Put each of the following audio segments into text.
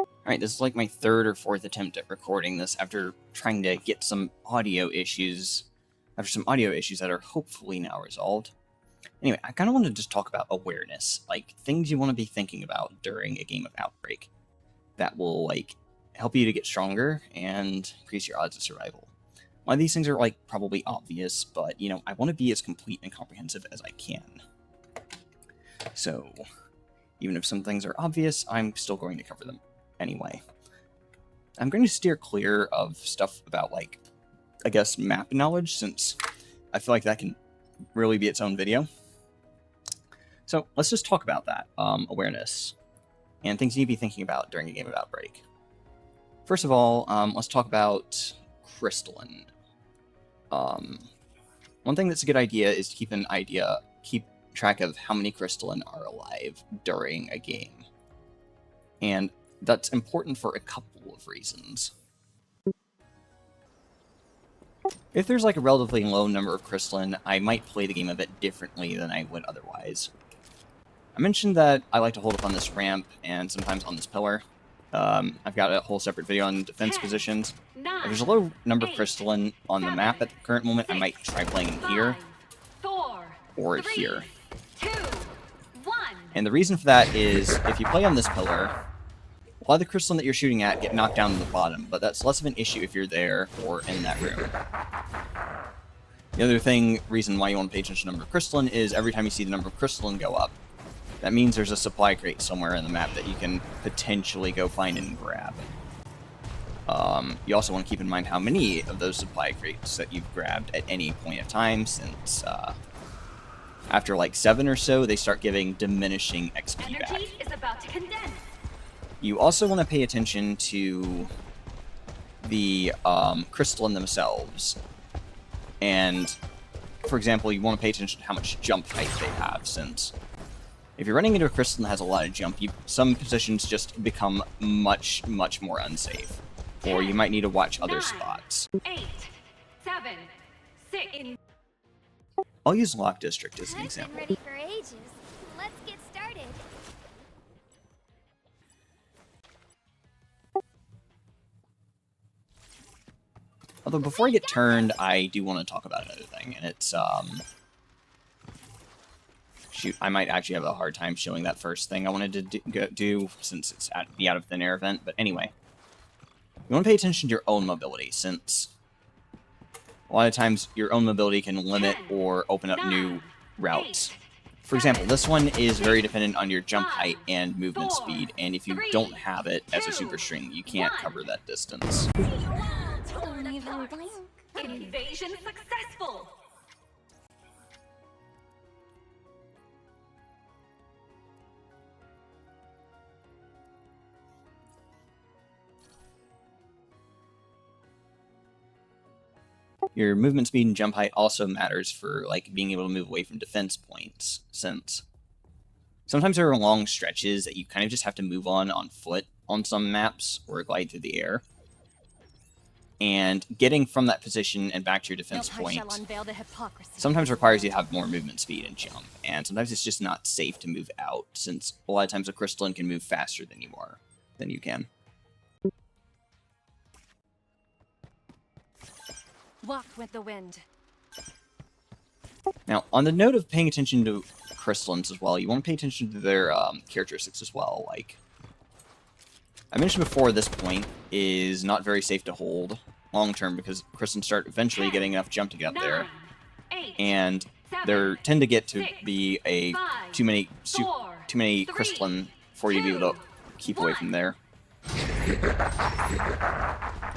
Alright, this is like my third or fourth attempt at recording this after trying to get some audio issues, that are hopefully now resolved. Anyway, I kind of want to just talk about awareness, like things you want to be thinking about during a game of Outbreak that will like help you to get stronger and increase your odds of survival. One of these things are like probably obvious, but I want to be as complete and comprehensive as I can. So, even if some things are obvious, I'm still going to cover them anyway. I'm going to steer clear of stuff about, like, I guess, map knowledge, since I feel like that can really be its own video. So, let's just talk about that, awareness, and things you need to be thinking about during a game of Outbreak. First of all, let's talk about crystalline. One thing that's a good idea is to keep track of how many crystalline are alive during a game. And that's important for a couple of reasons. If there's like a relatively low number of crystalline, I might play the game a bit differently than I would otherwise. I mentioned that I like to hold up on this ramp and sometimes on this pillar. I've got a whole separate video on defense positions. If there's a low number of crystalline on the map at the current moment, I might try playing here or here. And the reason for that is, if you play on this pillar, a lot of the crystalline that you're shooting at get knocked down to the bottom, but that's less of an issue if you're there or in that room. The other reason why you want to pay attention to the number of crystalline is every time you see the number of crystalline go up, that means there's a supply crate somewhere in the map that you can potentially go find and grab. You also want to keep in mind how many of those supply crates that you've grabbed at any point of time, since after like 7 or so, they start giving diminishing XP back. Is about to condense. You also want to pay attention to the crystalline themselves. And, for example, you want to pay attention to how much jump height they have, since if you're running into a crystalline that has a lot of jump, some positions just become much, much more unsafe. Or you might need to watch other spots. 8, 7, 6. I'll use Lock District as an example. I've been ready for ages. Let's get started. Although before I get turned, I do want to talk about another thing, and it's, shoot, I might actually have a hard time showing that first thing I wanted to do since it's at the Out of Thin Air event, but anyway. You want to pay attention to your own mobility, since a lot of times your own mobility can limit or open up new routes. For example, this one is very dependent on your jump height and movement speed, and if you don't have it as a super string, you can't cover that distance. Don't even blink. Invasion successful. Your movement speed and jump height also matters for like being able to move away from defense points, since sometimes there are long stretches that you kind of just have to move on foot on some maps or glide through the air. And getting from that position and back to your defense point sometimes requires you to have more movement speed and jump, and sometimes it's just not safe to move out, since a lot of times a crystalline can move faster than you can. Walk with the wind. Now, on the note of paying attention to crystallines as well, you want to pay attention to their characteristics as well. Like I mentioned before, this point is not very safe to hold long term because crystallines start eventually getting enough jump to get up there, and there tend to get to be too many crystalline for you to be able to keep away from there.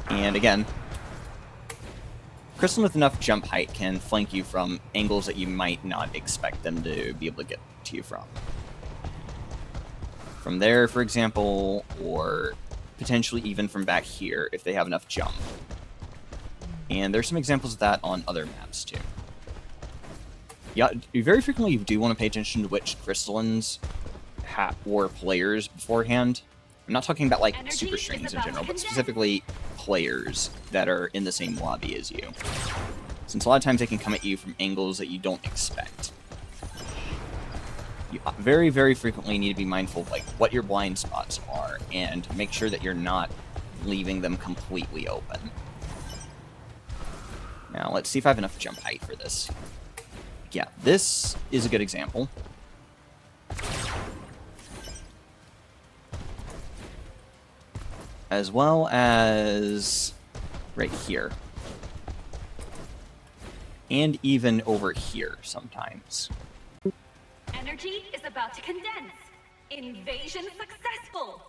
And again, crystalline with enough jump height can flank you from angles that you might not expect them to be able to get to you from. From there, for example, or potentially even from back here if they have enough jump. And there's some examples of that on other maps too. Yeah, very frequently you do want to pay attention to which crystallines were players beforehand. I'm not talking about like super strings in general, but specifically players that are in the same lobby as you. Since a lot of times they can come at you from angles that you don't expect. You very, very frequently need to be mindful of like what your blind spots are and make sure that you're not leaving them completely open. Now, let's see if I have enough jump height for this. Yeah, this is a good example. As well as right here. And even over here sometimes. Energy is about to condense. Invasion successful.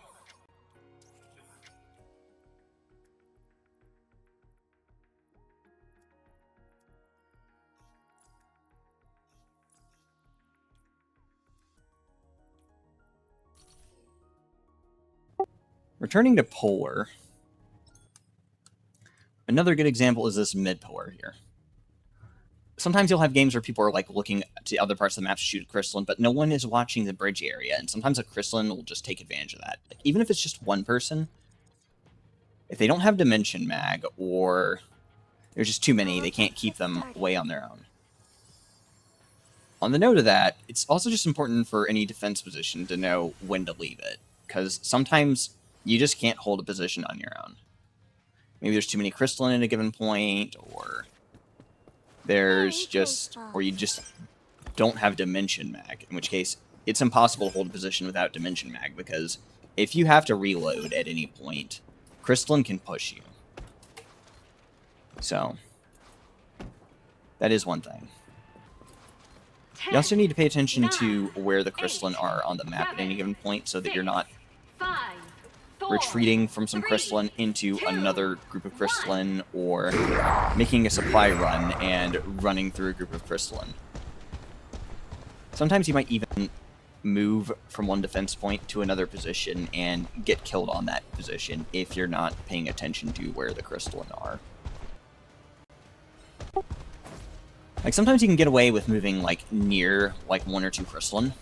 Returning to polar. Another good example is this mid-polar here. Sometimes you'll have games where people are like looking to other parts of the map to shoot a crystalline, but no one is watching the bridge area, and sometimes a crystalline will just take advantage of that. Like, even if it's just one person, if they don't have dimension mag, or there's just too many, they can't keep them away on their own. On the note of that, it's also just important for any defense position to know when to leave it, because sometimes you just can't hold a position on your own. Maybe there's too many crystalline at a given point, or there's just, or you just don't have dimension mag, in which case it's impossible to hold a position without dimension mag, because if you have to reload at any point, crystalline can push you. So that is one thing. You also need to pay attention to where the crystalline are on the map at any given point, so that you're not retreating from some crystalline into another group of crystalline, or making a supply run and running through a group of crystalline. Sometimes you might even move from one defense point to another position and get killed on that position if you're not paying attention to where the crystalline are. Like, sometimes you can get away with moving, like, near, like, one or two crystalline,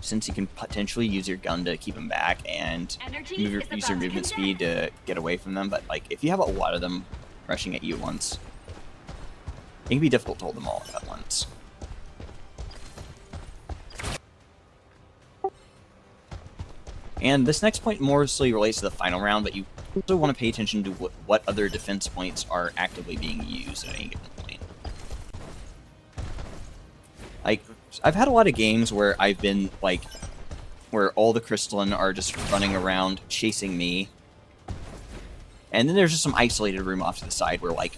since you can potentially use your gun to keep them back and use your movement speed to get away from them. But, like, if you have a lot of them rushing at you at once, it can be difficult to hold them all at once. And this next point mostly relates to the final round, but you also want to pay attention to what other defense points are actively being used at any given point. Like, I've had a lot of games where I've been, like, where all the crystalline are just running around chasing me, and then there's just some isolated room off to the side where, like,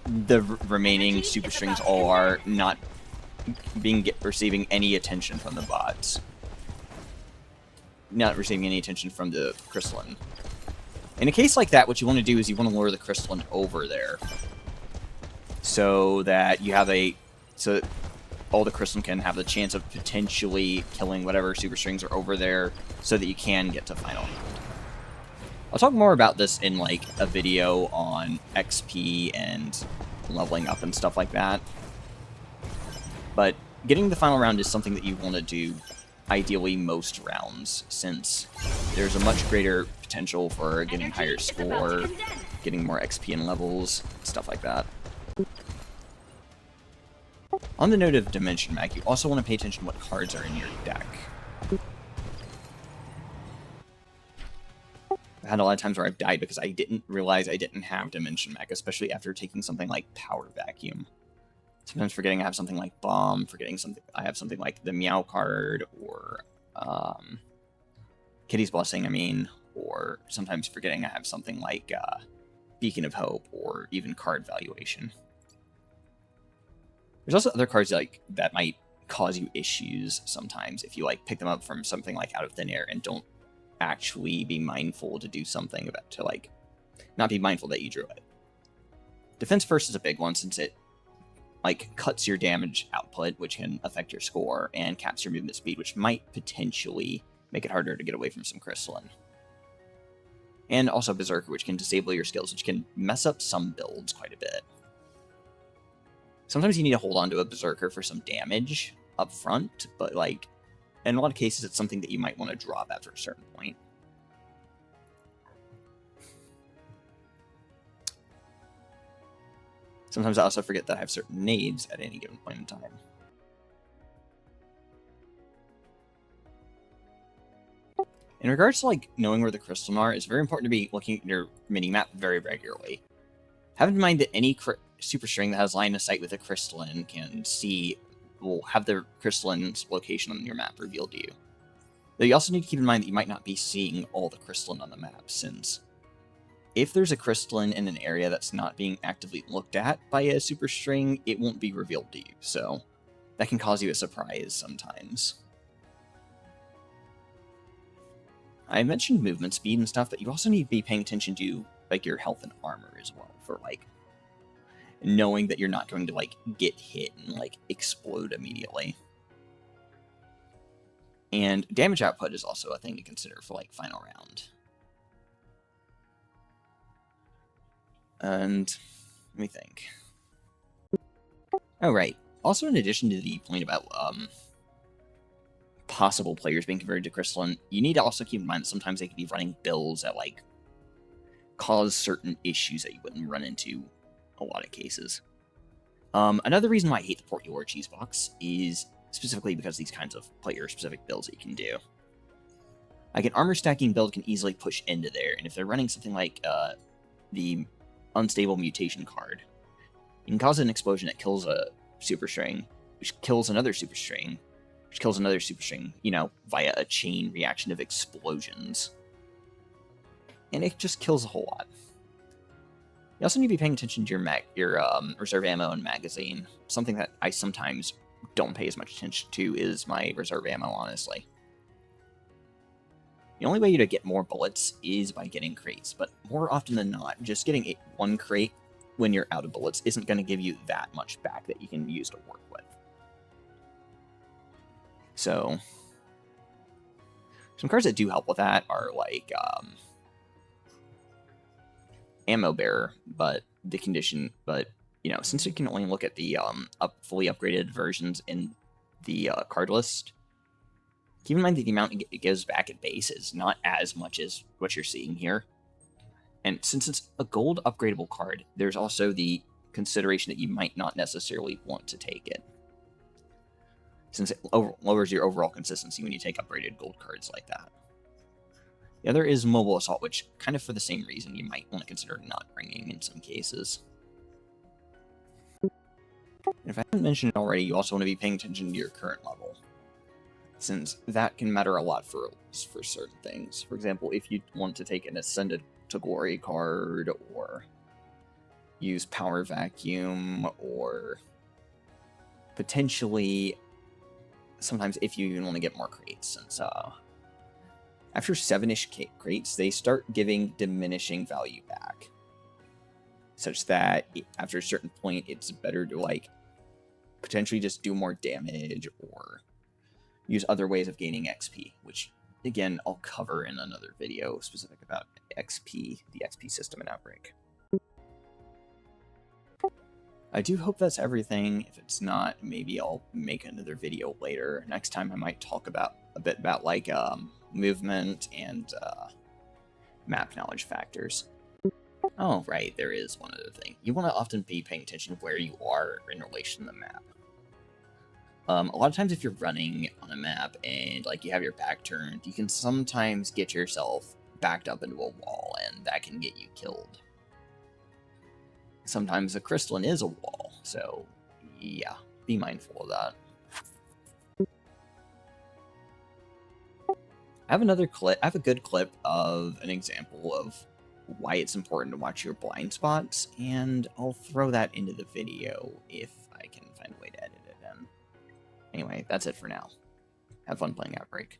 the remaining super strings all are not receiving any attention from the bots. Not receiving any attention from the crystalline. In a case like that, what you want to do is you want to lure the crystalline over there, so that you have so that all the crystalline can have the chance of potentially killing whatever super strings are over there, so that you can get to final round. I'll talk more about this in, like, a video on XP and leveling up and stuff like that. But getting the final round is something that you want to do ideally most rounds, since there's a much greater potential for getting higher score, getting more XP and levels, stuff like that. On the note of dimension mag, you also want to pay attention to what cards are in your deck. I've had a lot of times where I've died because I didn't realize I didn't have dimension mag, especially after taking something like Power Vacuum. Sometimes forgetting I have something like Bomb, forgetting I have something like the Meow card, or Kitty's Blessing, I mean, or sometimes forgetting I have something like Beacon of Hope, or even Card Valuation. There's also other cards like that might cause you issues sometimes if you, like, pick them up from something like out of thin air and don't actually be mindful to do something about to, like, not be mindful that you drew it. Defense First is a big one, since it, like, cuts your damage output, which can affect your score, and caps your movement speed, which might potentially make it harder to get away from some crystalline. And also Berserker, which can disable your skills, which can mess up some builds quite a bit. Sometimes you need to hold on to a Berserker for some damage up front, but, like, in a lot of cases, it's something that you might want to drop after a certain point. Sometimes I also forget that I have certain nades at any given point in time. In regards to like knowing where the crystalline are, it's very important to be looking at your mini-map very regularly. Have in mind that any super string that has line of sight with a crystalline will have the crystalline's location on your map revealed to you. Though you also need to keep in mind that you might not be seeing all the crystalline on the map, since if there's a crystalline in an area that's not being actively looked at by a super string, it won't be revealed to you, so that can cause you a surprise sometimes. I mentioned movement speed and stuff, but you also need to be paying attention to like your health and armor as well, for like knowing that you're not going to like get hit and like explode immediately. And damage output is also a thing to consider for like final round. And let me think. Oh, right. Also, in addition to the point about possible players being converted to crystalline, you need to also keep in mind that sometimes they could be running builds that like cause certain issues that you wouldn't run into a lot of cases. Another reason why I hate the Port Your Cheese box is specifically because these kinds of player-specific builds that you can do. Like an armor stacking build can easily push into there, and if they're running something like the unstable mutation card, you can cause an explosion that kills a super string, which kills another super string, which kills another super string, you know, via a chain reaction of explosions. And it just kills a whole lot. You also need to be paying attention to your reserve ammo and magazine. Something that I sometimes don't pay as much attention to is my reserve ammo, honestly. The only way to get more bullets is by getting crates, but more often than not, just getting one crate when you're out of bullets isn't going to give you that much back that you can use to work with. So, some cards that do help with that are like ammo bearer, but you know, since you can only look at the fully upgraded versions in the card list, keep in mind that the amount it gives back at base is not as much as what you're seeing here. And since it's a gold upgradable card, there's also the consideration that you might not necessarily want to take it, since it lowers your overall consistency when you take upgraded gold cards like that. The other is Mobile Assault, which, kind of for the same reason, you might want to consider not bringing in some cases. And if I haven't mentioned it already, you also want to be paying attention to your current level, since that can matter a lot for certain things. For example, if you want to take an Ascended to Glory card, or use Power Vacuum, or potentially sometimes if you even want to get more crates, since after 7-ish crates, they start giving diminishing value back, such that after a certain point, it's better to like potentially just do more damage or use other ways of gaining XP, which again I'll cover in another video specific about XP, the XP system in Outbreak. I do hope that's everything. If it's not, maybe I'll make another video later. Next time I might talk about a bit about like movement and map knowledge factors. Oh, right, there is one other thing. You want to often be paying attention to where you are in relation to the map. A lot of times if you're running on a map and like you have your back turned, you can sometimes get yourself backed up into a wall, and that can get you killed. Sometimes a crystalline is a wall, so yeah, be mindful of that. I have another clip. I have a good clip of an example of why it's important to watch your blind spots, and I'll throw that into the video if I can find a way to edit it in. Anyway, that's it for now. Have fun playing Outbreak.